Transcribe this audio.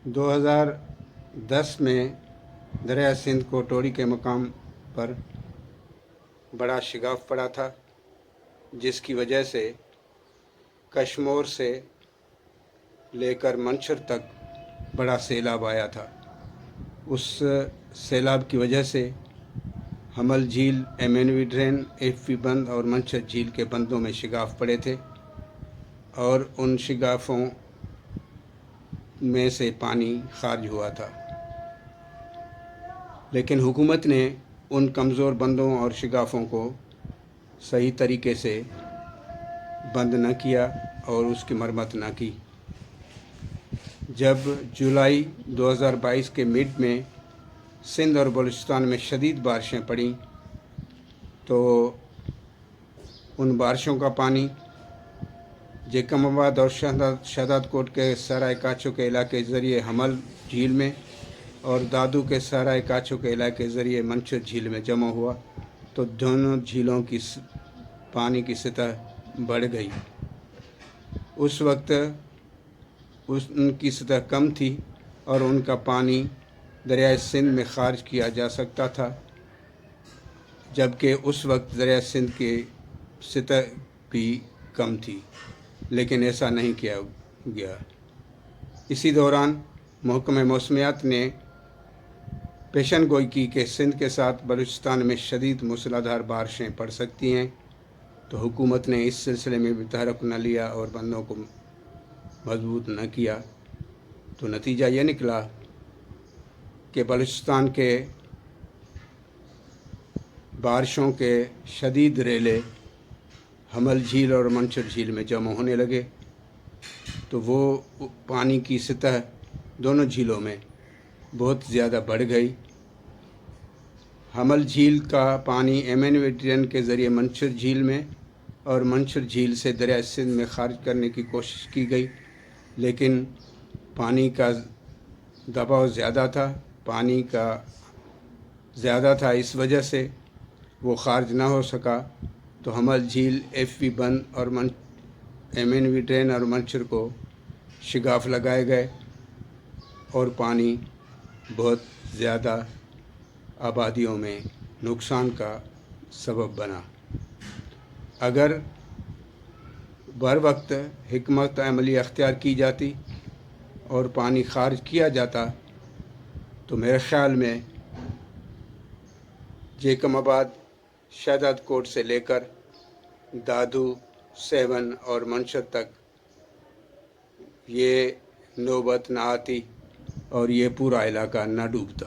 2010 میں دریا سندھ کو ٹوڑی کے مقام پر بڑا شگاف پڑا تھا، جس کی وجہ سے کشمور سے لے کر منچر تک بڑا سیلاب آیا تھا۔ اس سیلاب کی وجہ سے حمل جھیل، MNV ڈرین، FV بند اور منچر جھیل کے بندوں میں شگاف پڑے تھے اور ان شگافوں میں سے پانی خارج ہوا تھا، لیکن حکومت نے ان کمزور بندوں اور شگافوں کو صحیح طریقے سے بند نہ کیا اور اس کی مرمت نہ کی۔ جب جولائی 2022 کے مڈ میں سندھ اور بلوچستان میں شدید بارشیں پڑیں تو ان بارشوں کا پانی جیکم آباد اور شہزاد کوٹ کے سرائے کاچو کے علاقے کے ذریعے حمل جھیل میں اور دادو کے سرائے کاچو کے علاقے کے ذریعے منچر جھیل میں جمع ہوا تو دونوں جھیلوں کی پانی کی سطح بڑھ گئی۔ اس وقت ان کی سطح کم تھی اور ان کا پانی دریائے سندھ میں خارج کیا جا سکتا تھا، جبکہ اس وقت دریائے سندھ کی سطح بھی کم تھی، لیکن ایسا نہیں کیا گیا۔ اسی دوران محکمہ موسمیات نے پیشن گوئی کی کہ سندھ کے ساتھ بلوچستان میں شدید موسلادھار بارشیں پڑ سکتی ہیں، تو حکومت نے اس سلسلے میں بھی تحرک نہ لیا اور بندوں کو مضبوط نہ کیا۔ تو نتیجہ یہ نکلا کہ بلوچستان کے بارشوں کے شدید ریلے حمل جھیل اور منچر جھیل میں جمع ہونے لگے، تو وہ پانی کی سطح دونوں جھیلوں میں بہت زیادہ بڑھ گئی۔ حمل جھیل کا پانی MNV ڈرین کے ذریعے منچر جھیل میں اور منچر جھیل سے دریائے سندھ میں خارج کرنے کی کوشش کی گئی، لیکن پانی کا دباؤ زیادہ تھا، اس وجہ سے وہ خارج نہ ہو سکا، تو حمل جھیل، FV بند اور MNV ڈرین اور منچر کو شگاف لگائے گئے اور پانی بہت زیادہ آبادیوں میں نقصان کا سبب بنا۔ اگر بر وقت حکمت عملی اختیار کی جاتی اور پانی خارج کیا جاتا تو میرے خیال میں جیکم آباد، شہزاد کوٹ سے لے کر دادو، سیون اور منچر تک یہ نوبت نہ آتی اور یہ پورا علاقہ نہ ڈوبتا۔